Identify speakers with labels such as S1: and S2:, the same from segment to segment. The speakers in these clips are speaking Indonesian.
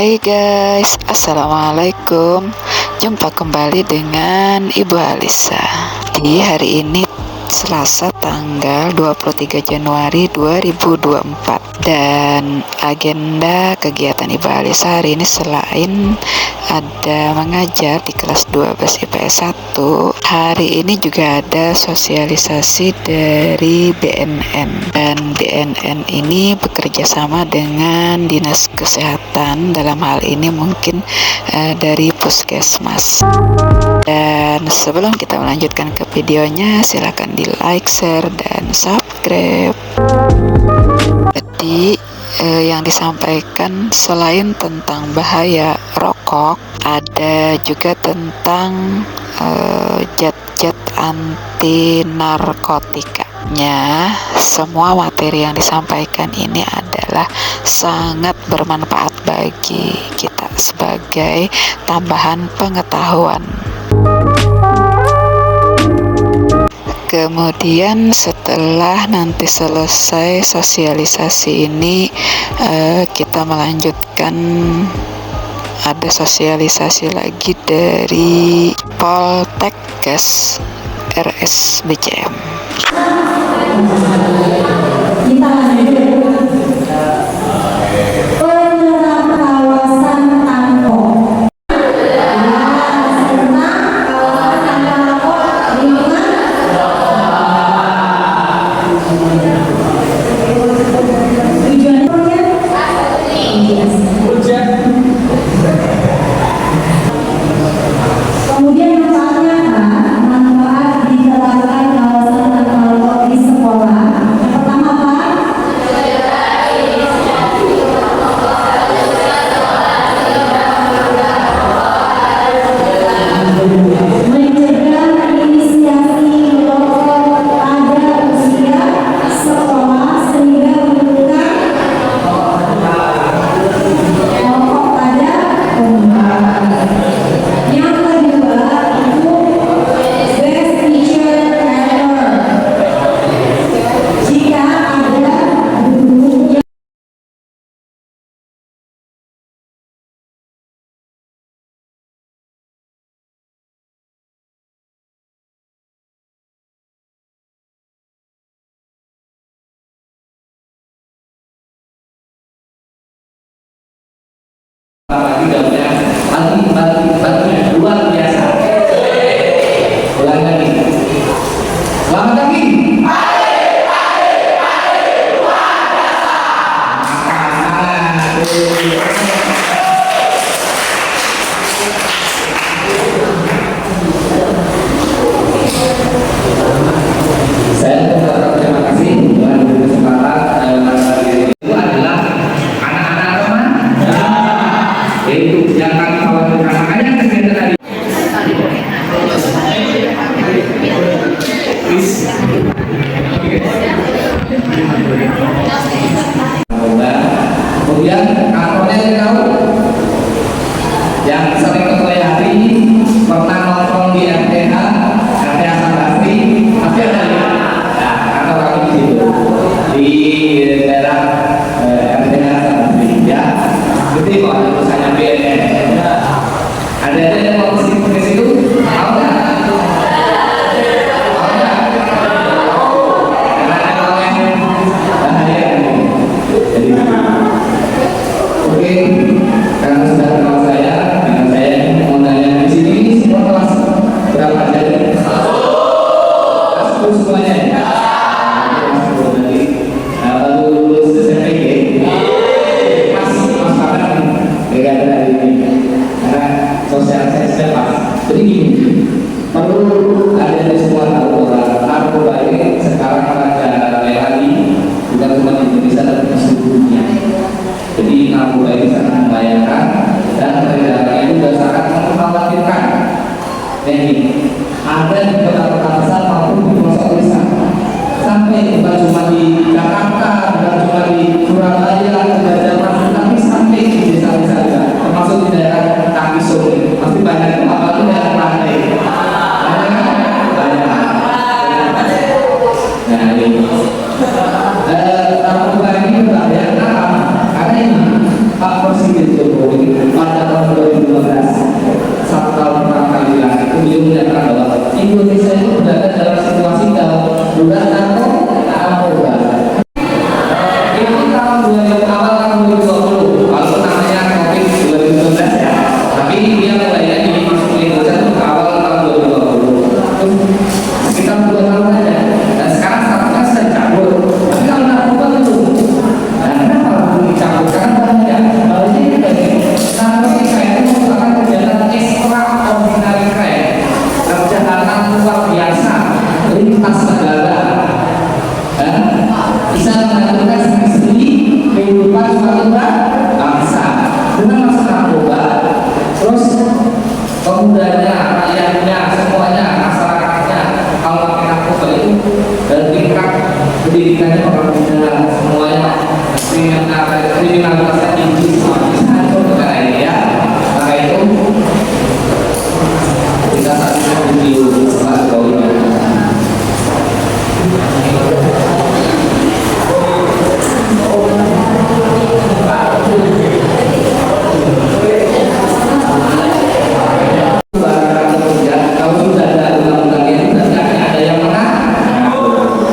S1: Hai guys, Assalamualaikum. Jumpa kembali dengan Ibu Alisa. Di hari ini Selasa tanggal 23 Januari 2024. Dan agenda kegiatan Ibu Alisa hari ini selain ada mengajar di kelas 12 IPS 1, hari ini juga ada sosialisasi dari BNN. Dan BNN ini bekerja sama dengan Dinas Kesehatan, dalam hal ini mungkin dari Puskesmas. Dan sebelum kita melanjutkan ke videonya, silakan di like, share, dan subscribe. Jadi yang disampaikan selain tentang bahaya rokok, ada juga tentang zat-zat anti narkotikanya. Semua materi yang disampaikan ini adalah sangat bermanfaat bagi kita sebagai tambahan pengetahuan. Kemudian setelah nanti selesai sosialisasi ini, kita melanjutkan ada sosialisasi lagi dari Poltekkes RSBCM.
S2: Kita lanjut. Penyerang kawasan Tangkok. Kemudian manfaat diterapkan kawasan Tangkok di sekolah. Yang pertama apa? Mencegah inisiasi merokok pada usia sekolah sehingga menekan merokok pada umumnya. Yang kedua itu best teacher ever. Jika ada guru yang
S3: luar biasa. Ulang lagi. Selamat pagi. Saya mengucapkan terima kasih dengan diberi kesempatan itu adalah anak-anak teman, yaitu yang kami khawatirkan. Makanya kegiatan tadi kemudian aktornya yang tahu yang sering ketemu hari pernah nonton di RTH Sabasri, tapi ada atau kami di situ di daerah RTH Sabasri ya. Jadi kalau misalnya BNN ada yang mau ke situ, tahu nggak? Oke, karena sudah kenal saya, dengan saya mau nanya di sini semua kelas berapa jadi? Kelas 10 semuanya ya? Kelas 10 nanti lalu lulus SMPG. Mas Farhan gara-gara hari ini karena sosialisasi sudah pas. Jadi gini, perlu ada di semua tahu bahwa narkoba ini sekarang ada lagi bukan cuma di Indonesia tapi di seluruh dunia. Jadi narkoba ini sangat membahayakan dan peredarannya itu sudah sangat mengkhawatirkan. Jadi ada di kota-kota besar maupun di pelosok desa. Sampai bukan cuma di Jakarta, bukan cuma di Surabaya, Banjarmasin, tapi sampai di desa-desa juga, termasuk di daerah kaki sore. Pasti banyak apa itu daerah pantai. Banyak. Nah ini narkoba ini berbahaya karena ini Pak Presiden Jokowi pada tahun 2015 satu tahun pertama kali dilantik beliau menyatakan bahwa Indonesia itu berada dalam situasi darurat atau narkoba. Ini tahun 2000 awal tahun 2020 lalu namanya COVID 2019 ya. Tapi dia mulainya masuk ke Indonesia itu awal tahun 2020. Sekitar 2 tahun saja. Dan sekarang statusnya sudah dicabut. Tapi kalau narkoba itu, nah kenapa belum dicabut? Karena bahaya. Bahwa ini narkotika itu merupakan kegiatan extraordinary crime, kejahatan luar biasa, lintas negara, bisa menghancurkan sendi-sendi kehidupan suatu bangsa dengan masuk narkoba. Terus pemudanya, rakyatnya, semuanya, masyarakatnya kalau pakai narkoba itu dan tingkat pendidikannya orang muda semuanya kriminalitasnya tinggi semua bisa hancur negara ini ya. Maka itu kita saat ini video Pak Jokowi kalau sudah ada undang-undangnya itu berarti ada yang menang.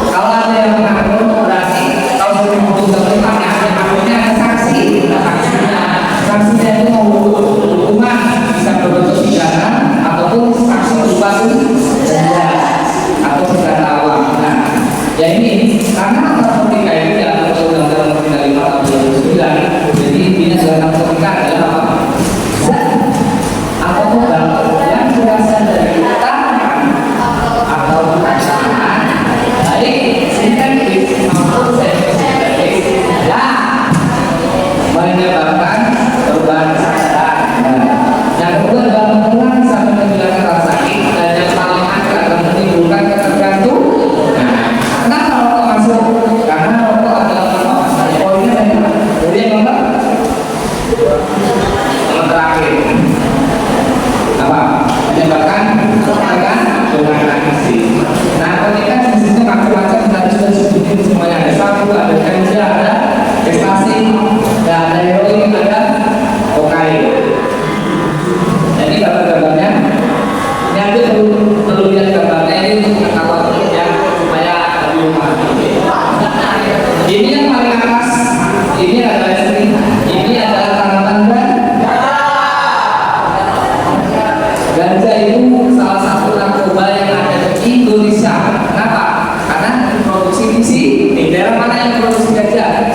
S3: Kalau ada yang menang berarti kalau sudah diputuskan akhirnya ada sanksi. Sanksinya itu mau hukuman bisa berbentuk pidana ataupun sanksi berupa denda atau pidana awal. Nah, ya ini karena narkotika itu diatur Undang-Undang Nomor 35 Tahun 2009. Jadi intinya dalam narkotika adalah apa? Atau obat yang berasal dari tangan atau perasaan baik sintetis maupun sintetis dan menyebabkan perubahan kesadaran. Yang kedua adalah mengurangi sampai menghilangkan rasa sakit dan yang paling akhir adalah menimbulkan ketergantungan. Kenapa rokok masuk? Karena rokok adalah poinnya dari mana? Jadi yang nomor terakhir apa? Menyebabkan ketergantungan dengan isi. Nah, ketika jenisnya macam-macam tadi sudah disebutin semuanya. Ada sabu, ada ganja, ada ekstasi, ada heroin, ada kokain. Jadi gambar-gambarnya ini ada perlu lihat gambarnya ini untuk ketahuan ya supaya lebih memahami. Ini yang paling atas, ini adalah istri, ini adalah tanaman ganja itu salah satu narkoba yang ada di Indonesia. Kenapa? Karena diproduksi di sini. Di daerah mana yang produksi ganja?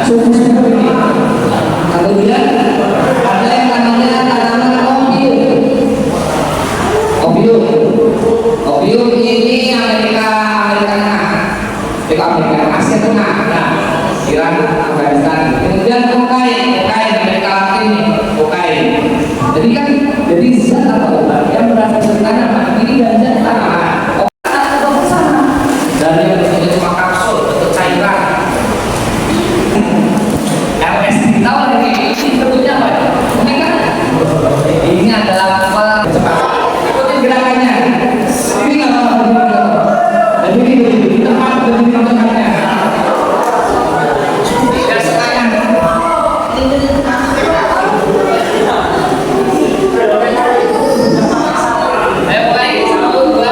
S3: Suku-suku ini. Kemudian ada yang namanya tanaman opium. Opium ini Amerika Asia Tengah. Nah, Iran, Afghanistan. Kemudian kokain Amerika Latin, kokain. Jadi zat atau obat yang berasal dari tanaman ini ganja tanaman. Obat atau bersama dari yang disebut cuma kapsul atau cairan. LSD tahu ini bentuknya apa? Ini kan ini adalah apa? Cepat. Ikutin gerakannya. Ini nggak apa-apa. Jadi ini tempat berdiri tempatnya. Ya sekarang. Ayo mulai 1, 2,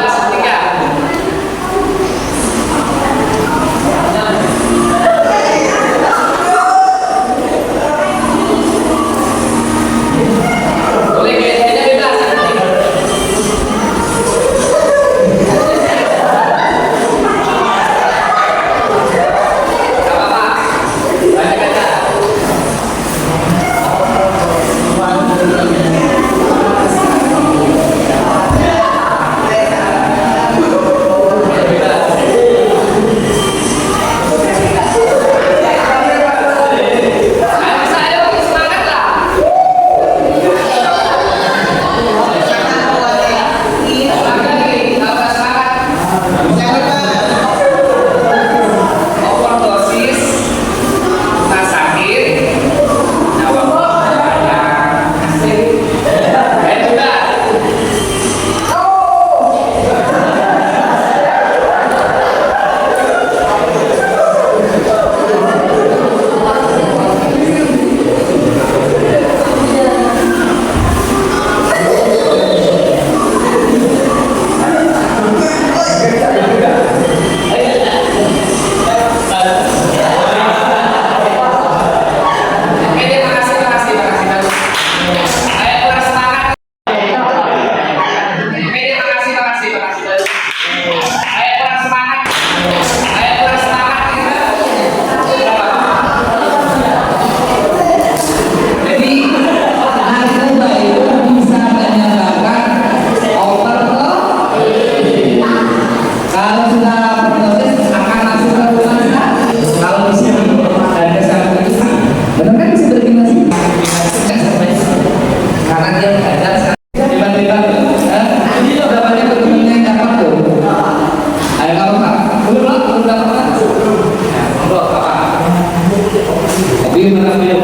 S3: Audio mana audio?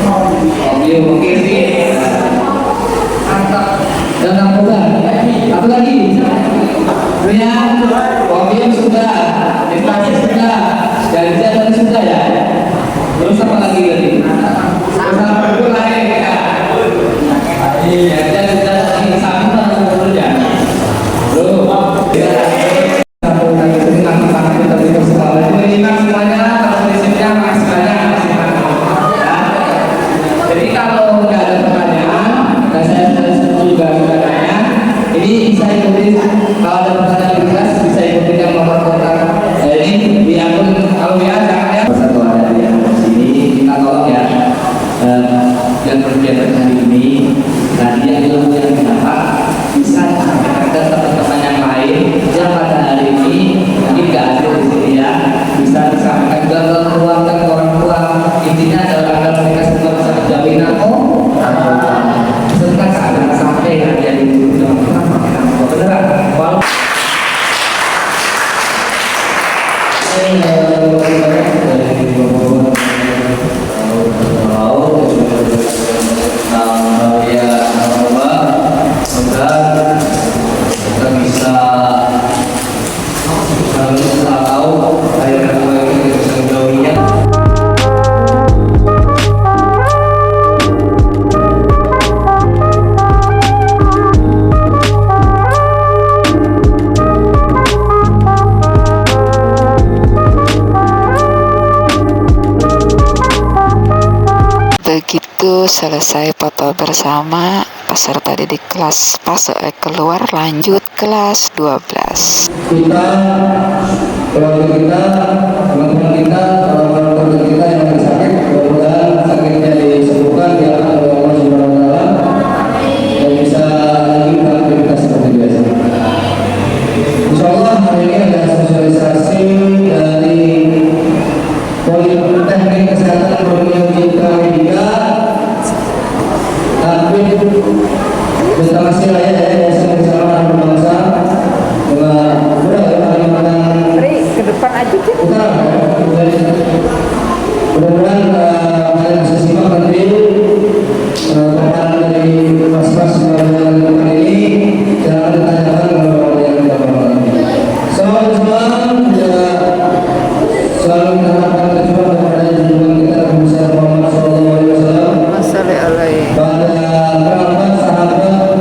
S3: Audio oke sih. Mantap. Dan narkoba. Apa lagi? Ya, audio sudah, inflasi sudah, jajan sudah ya. Terus apa lagi tadi? Terus apa lagi ya? Jajan sudah, sama terus ya. Belum. Jadi kalau nggak ada pertanyaan, dan saya juga sudah tanya, ini bisa ikutin kalau ada pertanyaan di kelas bisa ikutin yang nomor kontak ini di akun kalau ya jangan ya. Satu ada di sini kita tolong ya dan kegiatan hari ini nanti yang ilmu yang didapat bisa disampaikan ke teman-teman yang lain yang pada hari ini mungkin nggak hadir di sini ya, bisa disampaikan juga ke keluarga ke orang tua. Intinya adalah agar mereka semua bisa menjauhi narkoba serta keadaan sampai ada di beneran walau kita bisa setelah tahu akhirnya kita bisa menjauhinya.
S1: Begitu selesai foto bersama, peserta didik kelas fase keluar lanjut kelas 12.
S3: Kita, keluarga kita, teman-teman kita, orang-orang keluarga kita yang lagi sakit, mudah-mudahan sakitnya disembuhkan di Allah Subhanahu wa Ta'ala dan bisa lagi beraktivitas seperti biasa. Insya Allah hari ini ada sosialisasi dari Politeknik Kesehatan Program Citra Medika, Admin bersama Siraya ya, bersama bangsa dengan Kalimantan
S1: Ke depan aja
S3: Utara. Mudah-mudahan kalian bisa simak nanti pemaparan dari mas-mas Kalimantan ini jangan ditanyakan kalau yang tidak paham. Semua selalu kita harapkan terjebak kepada junjungan kita Nabi besar Muhammad SAW pada kerabat, sahabat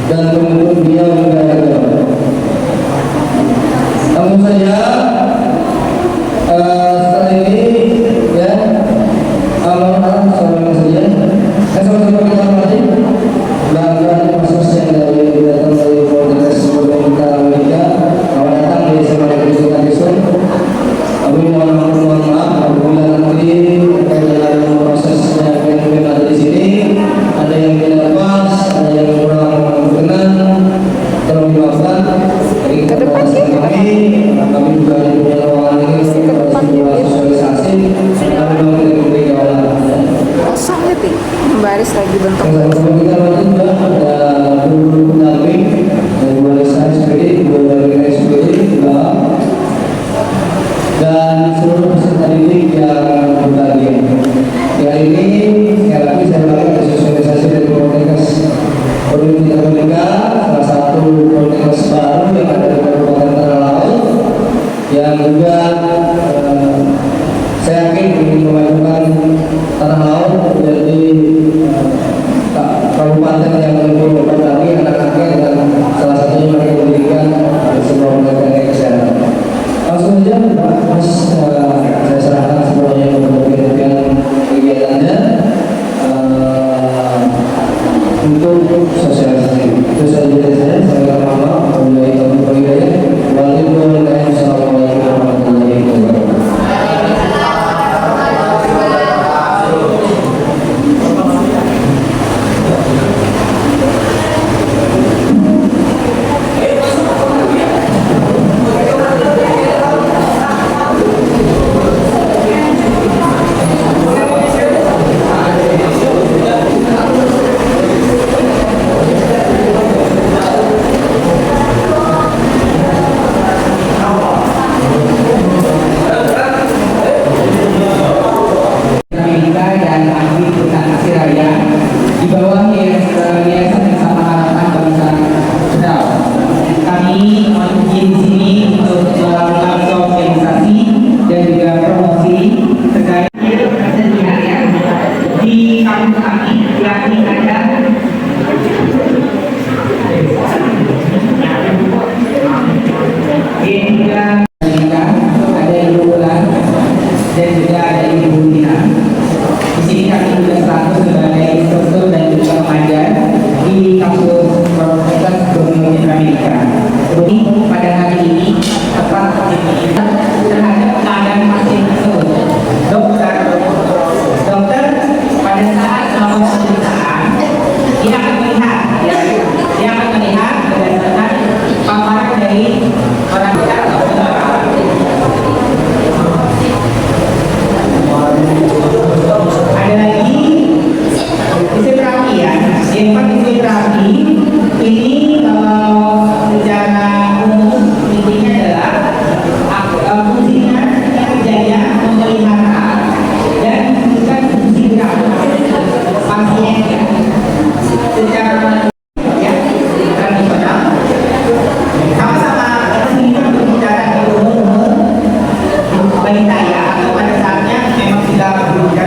S3: dan pengikut dia hingga akhir zaman. Namun saja setelah ini ya amal-amal seorang saja sama-sama kita mati bangga mas-mas yang datang dari Politeknik Sekolah Amerika mau datang di Sekolah Kristen. Kami mohon maaf apabila nanti terkait prosesnya yang ada di sini ada yang tidak pas, ada yang kurang berkenan, tolong dimaafkan. Kami juga punya ruangan ini untuk sosialisasi. Kami tidak memberi jawaban.
S1: kosong ya Ti, membaris lagi bentuk
S3: Kita nanti juga ada guru pendamping dari Warisan SPD, dari SPD dan seluruh peserta didik yang berbahagia. Hari ini sekali lagi saya ulangi sosialisasi dari Politeknik Citra Medika, salah satu Politeknik baru yang ada di Kabupaten Tanah Laut, yang juga saya yakin ingin memajukan Tanah Laut menjadi kabupaten yang lebih berkembang anak-anaknya dan salah satunya mereka pendidikan di sebuah Politeknik Kesehatan. Langsung saja Mas, saya serahkan semuanya untuk kegiatannya untuk sosialisasi. Itu saja dari saya lama mulai tahun berhidayah. Waalaikumsalam warahmatullahi wabarakatuh.
S4: wanita ya, atau pada saatnya memang sudah berusia.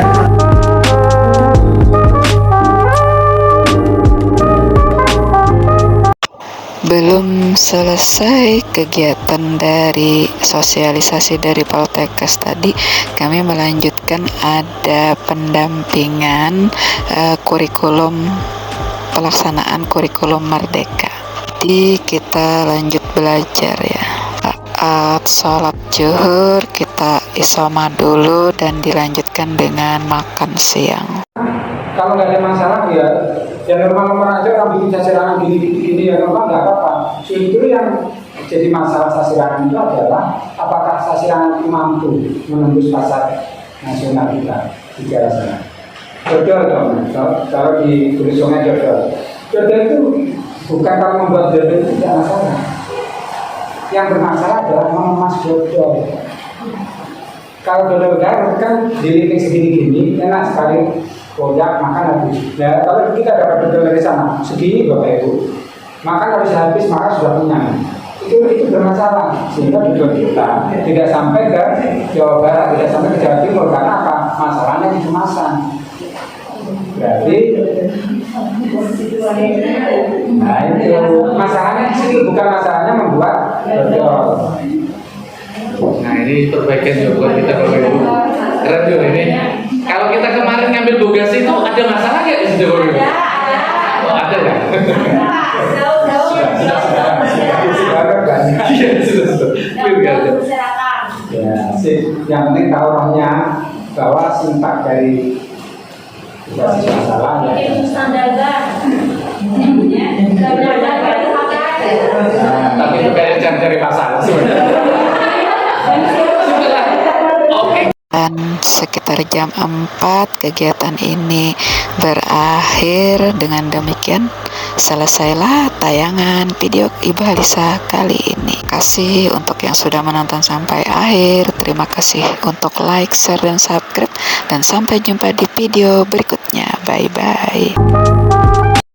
S1: Belum selesai kegiatan dari sosialisasi dari Poltekkes tadi, kami melanjutkan ada pendampingan kurikulum pelaksanaan kurikulum Merdeka. Jadi kita lanjut belajar ya. Saat sholat zuhur kita isoma dulu dan dilanjutkan dengan makan siang.
S5: Kalau nggak ada masalah ya normal-normal aja, orang bikin sasaran gini ya normal, nggak apa-apa. Justru yang jadi masalah sasaran itu adalah apakah sasaran itu mampu menembus pasar nasional kita di daerah sana. Jodoh dong, kalau di tulisannya jodoh. Jodoh itu bukan kalau membuat jodoh itu tidak masalah. Yang bermasalah adalah mengemas jodoh. Kalau jodoh garut kan dilirik segini-gini, enak sekali. Koyak makan habis. Ya kalau kita dapat jodoh dari sana segini Bapak Ibu, makan habis maka sudah kenyang. Itu bermasalah sehingga jodoh kita tidak sampai ke Jawa Barat, tidak sampai ke Jawa Timur karena apa? Masalahnya di kemasan. Berarti nah itu masalahnya di situ, bukan masalahnya membuat jodoh.
S3: Nah ini perbaikan juga buat kita Bapak Ibu. Keren juga ini. Kalau kita kemarin ngambil bogas itu ada masalah nggak di situ Bapak Ibu? Oh ada ya?
S5: Ya, yang penting tahu rohnya bahwa sintak dari masalah ya.
S3: Tapi itu kayak jam dari pasar sebenarnya.
S1: Dan sekitar jam 4 kegiatan ini berakhir. Dengan demikian selesailah tayangan video Ibu Alisa kali ini. Terima kasih untuk yang sudah menonton sampai akhir. Terima kasih untuk like, share, dan subscribe. Dan sampai jumpa di video berikutnya. Bye-bye.